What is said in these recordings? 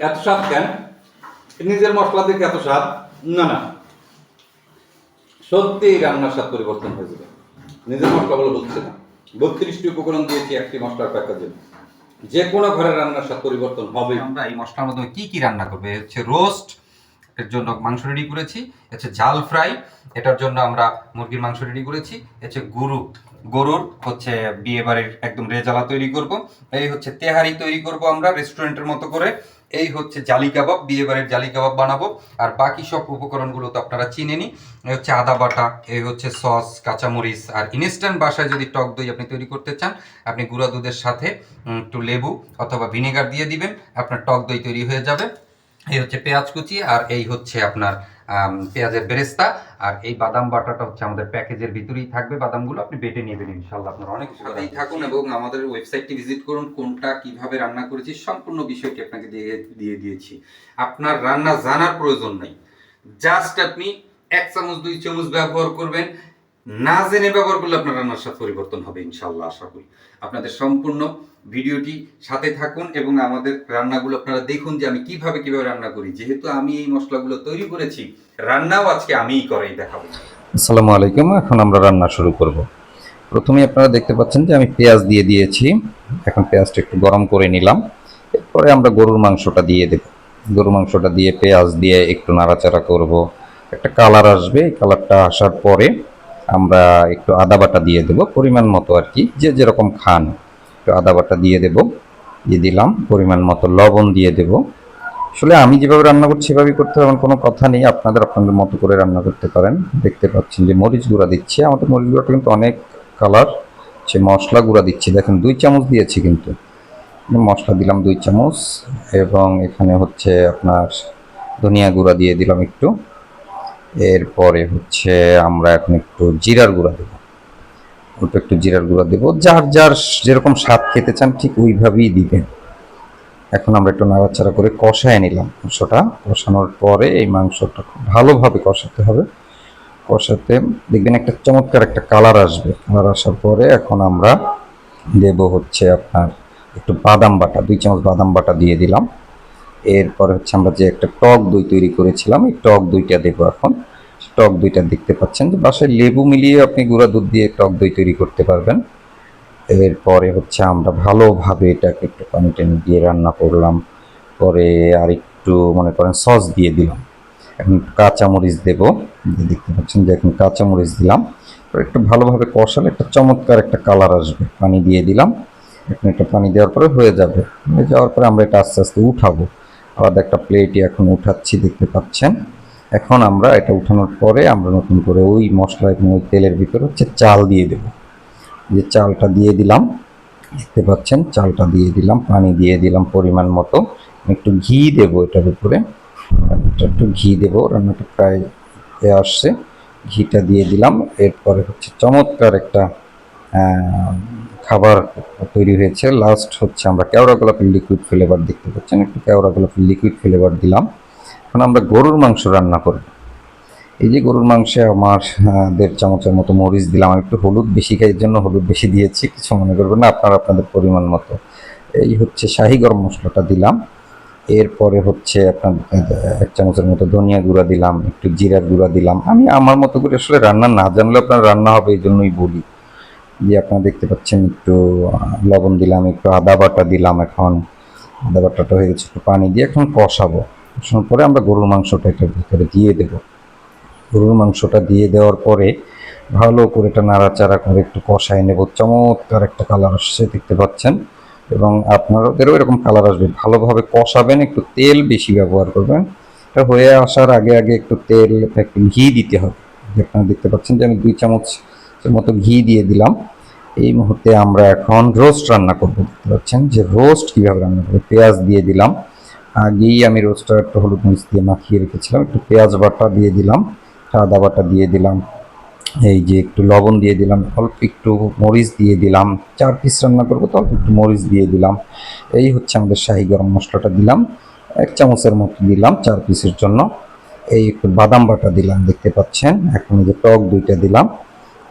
এত স্বাদ কেন? নিজের মশলা দেখে এত স্বাদ? না না, সত্যি রান্নার স্বাদ পরিবর্তন হয়ে যাবে। নিজের মশলা বলে বলছে না, 32টি উপকরণ দিয়েছি একটি মশলার প্যাকেজে। যে কোনো ঘরের রান্নার স্বাদ পরিবর্তন হবে। আমরা এই মশলার মাধ্যমে কি কি রান্না করবো? হচ্ছে রোস্ট, এর জন্য মাংস রেডি করেছি। হচ্ছে ঝাল ফ্রাই, এটার জন্য আমরা মুরগির মাংস রেডি করেছি। হচ্ছে গরুর হচ্ছে বিয়ে বাড়ির একদম রেজালা তৈরি করব। এই হচ্ছে তেহারি তৈরি করব আমরা রেস্টুরেন্টের মতো করে। এই হচ্ছে জালি কাবাব, বিয়ে বাড়ির জালি কাবাব বানাবো। আর বাকি সব উপকরণগুলো তো আপনারা চিনেনি। এই হচ্ছে আদা বাটা, এই হচ্ছে সস, কাঁচামরিচ। আর ইনস্ট্যান্ট বাসায় যদি টক দই আপনি তৈরি করতে চান, আপনি গুঁড়া দুধের সাথে একটু লেবু অথবা ভিনেগার দিয়ে দিবেন, আপনার টক দই তৈরি হয়ে যাবে। এই হচ্ছে পেঁয়াজ কুচি, আর এই হচ্ছে আপনার পেঁয়াজের বেরেস্তা। আর এই বাদাম বাটাটা হচ্ছে আমাদের প্যাকেজের ভিতরেই থাকবে, বাদামগুলো আপনি বেটে নেবেন ইনশাল্লাহ। আপনার অনেক সাথেই থাকুন এবং আমাদের ওয়েবসাইটটি ভিজিট করুন। কোনটা কিভাবে রান্না করেছি সম্পূর্ণ বিষয়টি আপনাকে দিয়ে দিয়েছি। আপনার রান্না জানার প্রয়োজন নেই, জাস্ট আপনি 1 চামচ 2 চামচ ব্যবহার করবেন। না জেনে ব্যবহার করলে আপনার রান্নার স্বাদ পরিবর্তন হবে ইনশাল্লাহ। আশা করি আপনাদের সম্পূর্ণ ভিডিওটি সাথে থাকুন এবং আমাদের রান্নাগুলো আপনারা দেখুন যে আমি কিভাবে রান্না করি। যেহেতু আমি এই মশলাগুলো তৈরি করেছি, রান্নাও আজকে আমিই করেই দেখাবো। আসসালামু আলাইকুম। এখন আমরা রান্না শুরু করব। প্রথমে আপনারা দেখতে পাচ্ছেন যে আমি পেঁয়াজ দিয়ে দিয়েছি। এখন পেঁয়াজটা একটু গরম করে নিলাম। এরপরে আমরা গরুর মাংসটা দিয়ে দেব। গরুর মাংসটা দিয়ে পেঁয়াজ দিয়ে একটু নাড়াচাড়া করব। একটা কালার আসবে, এই কালারটা আসার পরে আমরা একটু আদা বাটা দিয়ে দেব, পরিমাণ মতো আর কি, যে যেরকম খান। একটু আদা বাটা দিয়ে দেব, দিয়ে দিলাম। পরিমাণ মতো লবণ দিয়ে দেব। আসলে আমি যেভাবে রান্না করছি সেভাবেই করতে হবে, কোনো কথা নেই। আপনাদের মতো করে রান্না করতে পারেন। দেখতে পাচ্ছেন যে মরিচ গুঁড়া দিচ্ছি। আমাদের মরিচ গুঁড়াটা কিন্তু অনেক কালার। সে মশলা গুঁড়া দিচ্ছি, দেখেন 2 চামচ দিয়েছি, কিন্তু মশলা দিলাম 2 চামচ। এবং এখানে হচ্ছে আপনার ধনিয়া গুঁড়া দিয়ে দিলাম একটু। এরপরে হচ্ছে আমরা এখন একটু জিরার গুঁড়া দেবো। একটু জিরার গুঁড়া দেবো, যার যার যেরকম স্বাদ খেতে চান ঠিক ওইভাবেই দিবেন। এখন আমরা একটু নাড়াচাড়া করে কষায় নিলাম। মাংসটা কষানোর পরে এই মাংসটা খুব ভালোভাবে কষাতে হবে। কষাতে দেখবেন একটা চমৎকার একটা কালার আসবে। কালার আসার পরে এখন আমরা দেব হচ্ছে আপনার একটু বাদাম বাটা, 2 চামচ বাদাম বাটা দিয়ে দিলাম। এরপরে হচ্ছে আমরা যে একটা টক দই তৈরি করেছিলাম, এই টক দইটা দেবো এখন। টক দইটা দেখতে পাচ্ছেন যে বাসায় লেবু মিলিয়ে আপনি গুঁড়া দুধ দিয়ে টক দই তৈরি করতে পারবেন। এরপরে হচ্ছে আমরা ভালোভাবে এটাকে একটু পানি টানি দিয়ে রান্না করলাম। পরে আর একটু মনে করেন সস দিয়ে দিলাম। এখন একটু কাঁচামরিচ দেবো, দেখতে পাচ্ছেন যে এখন কাঁচামরিচ দিলাম। একটু ভালোভাবে কষালে একটা চমৎকার একটা কালার আসবে। পানি দিয়ে দিলাম। এখন একটা পানি দেওয়ার পরে হয়ে যাবে। হয়ে যাওয়ার পরে আমরা এটা আস্তে আস্তে উঠাবো। আলাদা একটা প্লেটে এখন উঠাচ্ছি, দেখতে পাচ্ছেন। এখন আমরা এটা উঠানোর পরে আমরা নতুন করে ওই মশলা এবং ওই তেলের ভিতরে হচ্ছে চাল দিয়ে দেবো। যে চালটা দিয়ে দিলাম, দেখতে পাচ্ছেন চালটা দিয়ে দিলাম, পানি দিয়ে দিলাম পরিমাণ মতো। একটু ঘি দেবো এটার উপরে, একটু ঘি দেবো। রান্নাটা প্রায় আসছে, ঘিটা দিয়ে দিলাম। এরপরে হচ্ছে চমৎকার একটা খাবার তৈরি হয়েছে। লাস্ট হচ্ছে আমরা কেওড়া গোলাপের লিকুইড ফ্লেভার, দেখতে পাচ্ছেন একটু কেওড়া গোলাপের লিকুইড ফ্লেভার দিলাম। এখন আমরা গরুর মাংস রান্না করব। এই যে গরুর মাংসে আমার 1.5 চামচের মতো মরিচ দিলাম। আমি একটু হলুদ বেশি খাই, এর জন্য হলুদ বেশি দিয়েছি, কিছু মনে করবেন না, আপনারা আপনাদের পরিমাণ মতো। এই হচ্ছে শাহি গরম মশলাটা দিলাম। এরপরে হচ্ছে আপনার 1 চামচের মতো ধনিয়া গুঁড়া দিলাম, একটু জিরার গুঁড়া দিলাম। আমি আমার মতো করে, আসলে রান্না না জানলে আপনার রান্না হবে, এই জন্যই বলি। দিয়ে আপনারা দেখতে পাচ্ছেন একটু লবণ দিলাম, একটু আদা বাটা দিলাম। এখন আদা বাটাটা হয়ে গেছে, একটু পানি দিয়ে এখন কষাবো। কষানোর পরে আমরা গরুর মাংসটা এটার ভিতরে দিয়ে দেবো। গরুর মাংসটা দিয়ে দেওয়ার পরে ভালো করে এটা নাড়াচাড়া করে একটু কষায় নেব। চমৎকার একটা কালার আসছে, দেখতে পাচ্ছেন। এবং আপনাদেরও এরকম কালার আসবে। ভালোভাবে কষাবেন, একটু তেল বেশি ব্যবহার করবেন। এটা হয়ে আসার আগে আগে একটু তেল, একটু ঘি দিতে হবে। আপনারা দেখতে পাচ্ছেন যে আমি 2 চামচের মতো ঘি দিয়ে দিলাম। এই মুহূর্তে আমরা এখন রোস্ট রান্না করব। দেখতে পাচ্ছেন যে রোস্ট কীভাবে রান্না করবো। পেঁয়াজ দিয়ে দিলাম, আগেই আমি রোস্টটা একটু হলুদ মরিচ দিয়ে মাখিয়ে রেখেছিলাম। একটু পেঁয়াজ বাটা দিয়ে দিলাম, আদা বাটা দিয়ে দিলাম, এই যে একটু লবণ দিয়ে দিলাম, অল্প একটু মরিচ দিয়ে দিলাম। 4 পিস রান্না করবো তো অল্প একটু মরিচ দিয়ে দিলাম। এই হচ্ছে আমাদের শাহি গরম মশলাটা দিলাম, 1 চামচের মতো দিলাম 4 পিসের জন্য। এই একটু বাদাম বাটা দিলাম, দেখতে পাচ্ছেন। এখন এই যে টক দইটা দিলাম।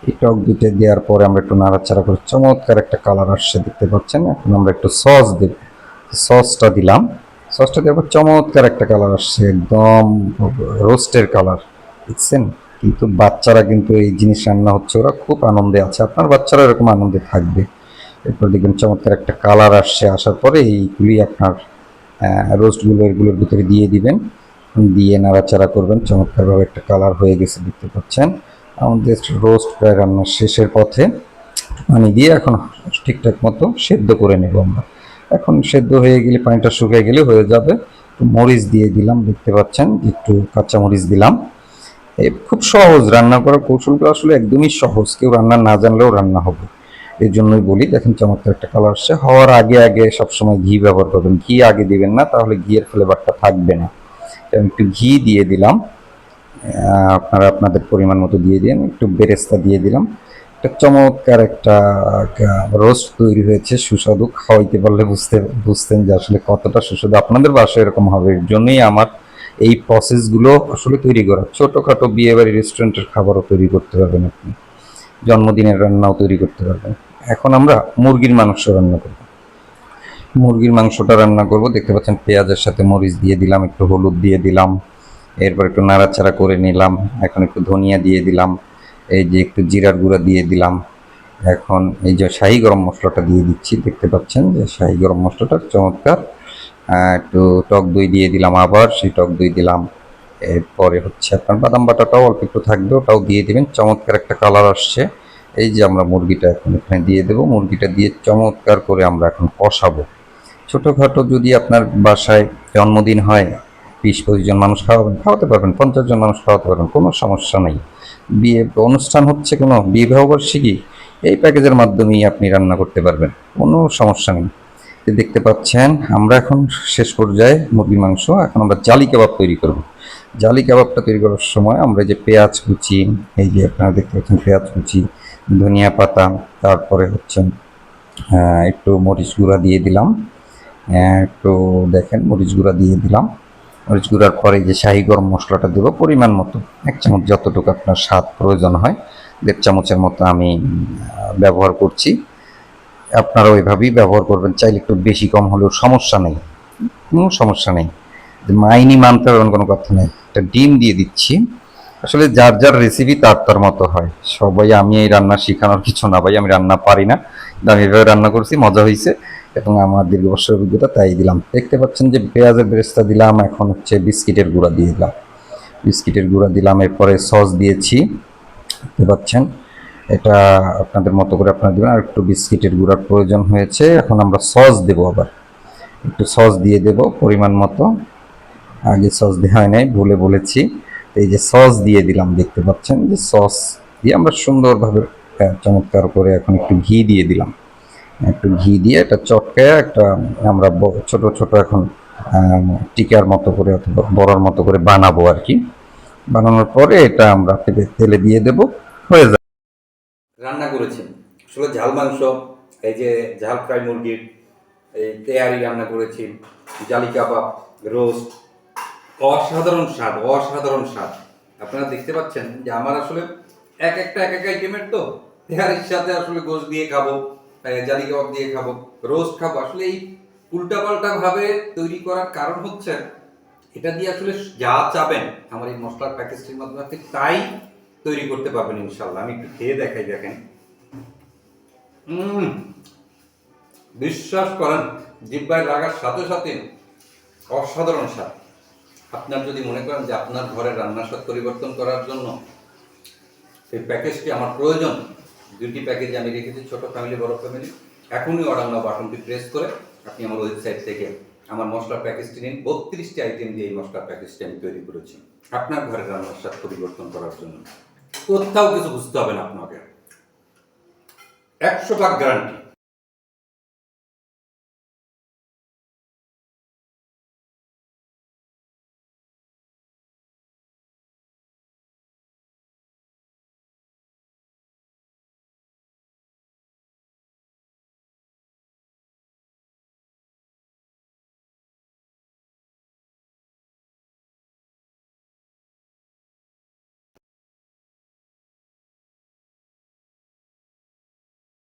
এই টক দইটা দেওয়ার পরে আমরা একটু নাড়াচাড়া করে চমৎকার একটা কালার আসছে, দেখতে পাচ্ছেন। এখন আমরা একটু সস দেব, সসটা দিলাম। সসটা দেওয়ার পর চমৎকার একটা কালার আসছে, একদম রোস্টের কালার, দেখছেন? কিন্তু বাচ্চারা কিন্তু এই জিনিস রান্না হচ্ছে, ওরা খুব আনন্দে আছে, আপনার বাচ্চারা এরকম আনন্দে থাকবে। এরপর দেখবেন চমৎকার একটা কালার আসছে, আসার পরে এইগুলি আপনার রোস্টগুলো এগুলোর ভিতরে দিয়ে দিবেন, দিয়ে নাড়াচাড়া করবেন। চমৎকারভাবে একটা কালার হয়ে গেছে, দেখতে পাচ্ছেন। আমাদের রোস্ট প্রায় রান্নার শেষের পথে। পানি দিয়ে এখন ঠিকঠাক মতো সেদ্ধ করে নেব আমরা। এখন সেদ্ধ হয়ে গেলে, পানিটা শুকিয়ে গেলে হয়ে যাবে। একটু মরিচ দিয়ে দিলাম, দেখতে পাচ্ছেন একটু কাঁচা মরিচ দিলাম। এই খুব সহজ রান্না করার কৌশলগুলো, আসলে একদমই সহজ, কেউ রান্না না জানলেও রান্না হবে। এই জন্যই বলি, দেখেন চমৎকার একটা কালার আসছে। হওয়ার আগে আগে সবসময় ঘি ব্যবহার করবেন, ঘি আগে দিবেন না, তাহলে ঘিয়ের ফ্লেভারটা থাকবে না। আমি একটু ঘি দিয়ে দিলাম, আপনারা আপনাদের পরিমাণ মতো দিয়ে দিন। একটু বেরেস্তা দিয়ে দিলাম। একটা চমৎকার একটা রোস্ট তৈরি হয়েছে, সুস্বাদু। খাওয়াইতে পারলে বুঝতেন যে আসলে কতটা সুস্বাদু। আপনাদের বাসায় এরকম হবে, এর জন্যই আমার এই প্রসেসগুলো আসলে তৈরি করা। ছোটোখাটো বিয়েবাড়ি রেস্টুরেন্টের খাবারও তৈরি করতে পারবেন আপনি, জন্মদিনের রান্নাও তৈরি করতে পারবেন। এখন আমরা মুরগির মাংস রান্না করব। মুরগির মাংসটা রান্না করব, দেখতে পাচ্ছেন পেঁয়াজের সাথে মরিচ দিয়ে দিলাম, একটু হলুদ দিয়ে দিলাম, এরপর একটু নাড়াচাড়া করে নিলাম। এখন একটু ধনিয়া দিয়ে দিলাম, এই যে একটু জিরার গুঁড়া দিয়ে দিলাম। এখন এই যে শাহি গরম মশলাটা দিয়ে দিচ্ছি, দেখতে পাচ্ছেন যে শাহি গরম মশলাটা চমৎকার। একটু টক দই দিয়ে দিলাম, আবার সেই টক দই দিলাম। এরপরে হচ্ছে আপনার বাদাম বাটাটাও অল্প একটু থাকবে, ওটাও দিয়ে দিবেন। চমৎকার একটা কালার আসছে। এই যে আমরা মুরগিটা এখন এখানে দিয়ে দেবো, মুরগিটা দিয়ে চমৎকার করে আমরা এখন কষাবো। ছোটোখাটো যদি আপনার বাসায় জন্মদিন হয়, 20-25 জন মানুষ খাওয়াতে পারবেন, 50 জন মানুষ খাওয়াতে পারবেন, কোনো সমস্যা নেই। বিয়ে অনুষ্ঠান হচ্ছে, কোনো বিবাহবার্ষিকী, এই প্যাকেজের মাধ্যমেই আপনি রান্না করতে পারবেন, কোনো সমস্যা নেই। দেখতে পাচ্ছেন আমরা এখন শেষ পর্যায়ে মুরগির মাংস। এখন আমরা জালি কাবাব তৈরি করব। জালি কাবাবটা তৈরি করার সময় আমরা যে পেঁয়াজ কুচি, এই যে আপনারা দেখতে পাচ্ছেন পেঁয়াজ কুচি, ধনিয়া পাতা, তারপরে হচ্ছে একটু মরিচ গুঁড়া দিয়ে দিলাম, একটু দেখেন মরিচ গুঁড়া দিয়ে দিলাম। মরিচ গুঁড়ার পরে যে শাহি গরম মশলাটা দেবো পরিমাণ মতো, 1 চামচ, যতটুকু আপনার স্বাদ প্রয়োজন হয়। 1.5 চামচের মতো আমি ব্যবহার করছি। আপনারা ওইভাবেই ব্যবহার করবেন, চাইলে একটু বেশি কম হলেও সমস্যা নেই, কোনো সমস্যা নেই। মাইনি মানতে হবে কোনো কথা নেই। একটা ডিম দিয়ে দিচ্ছি। আসলে যার যার রেসিপি তার তার মতো হয়। সবাই, আমি এই রান্না শেখানোর কিছু না ভাই, আমি রান্না পারি না, আমি এভাবে রান্না করছি, মজা হয়েছে এবং আমার দীর্ঘ বছরের অভিজ্ঞতা, তাই দিলাম। দেখতে পাচ্ছেন যে পেঁয়াজের বেরেস্তা দিলাম, এখন হচ্ছে বিস্কিটের গুঁড়া দিয়ে দিলাম, বিস্কিটের গুঁড়া দিলাম। এরপরে সস দিয়েছি, দেখতে পাচ্ছেন। এটা আপনাদের মতো করে আপনারা দেবেন। আর একটু বিস্কিটের গুঁড়ার প্রয়োজন হয়েছে, এখন আমরা সস দেবো, আবার একটু সস দিয়ে দেব পরিমাণ মতো। আগে সস দেওয়া হয় নাই, ভুলে বলেছি। এই যে সস দিয়ে দিলাম, দেখতে পাচ্ছেন যে সস দিয়ে আমরা সুন্দরভাবে চমৎকার করে এখন একটু ঘি দিয়ে দিলাম। একটু ঘি দিয়ে এটা চটকায় একটা আমরা ছোট ছোট এখন টিকার মতো করে অথবা বড়ার মতো করে বানাবো আর কি। বানানোর পরে এটা আমরা তেলে দিয়ে দেব, হয়ে যাবে। রান্না করেছি আসলে ঝাল মাংস, এই যে ঝাল ফ্রাই মুরগির এই তেয়ারি রান্না করেছি, জালি কাবাব, রোস্ট, অসাধারণ স্বাদ, অসাধারণ স্বাদ। আপনারা দেখতে পাচ্ছেন যে আমার আসলে এক একটা আইটেমের তো তেয়ারির সাথে আসলে গোশত দিয়ে খাবো, জালি কাবাব দিয়ে খাবো, রোস্ট খাবো। আসলে এই উল্টাপাল্টা ভাবে তৈরি করার কারণ হচ্ছে এটা দিয়ে আসলে যা চাবেন আমার এই মশলার প্যাকেজটির মাধ্যমে আপনি তাই তৈরি করতে পারবেন ইনশাল্লাহ। আমি একটু খেয়ে দেখাই, দেখেন। বিশ্বাস করেন, জিহ্বায় লাগার সাথে সাথে অসাধারণ স্বাদ। আপনার যদি মনে করেন যে আপনার ঘরের রান্নার স্বাদ পরিবর্তন করার জন্য এই প্যাকেজটি আমার প্রয়োজন, 2টি প্যাকেজ আমি রেখেছি, ছোট ফ্যামিলি, বড় ফ্যামিলি। এখনই অর্ডার নাও বাটনটি প্রেস করে আপনি আমার ওয়েবসাইট থেকে আমার মশলার প্যাকেজটি নিন। 32টি আইটেম দিয়ে এই মশলার প্যাকেজটি আমি তৈরি করেছি আপনার ঘরের রান্নার স্বাদ পরিবর্তন করার জন্য। কোথাও কিছু বুঝতে হবে না আপনাকে, 100% গ্যারান্টি।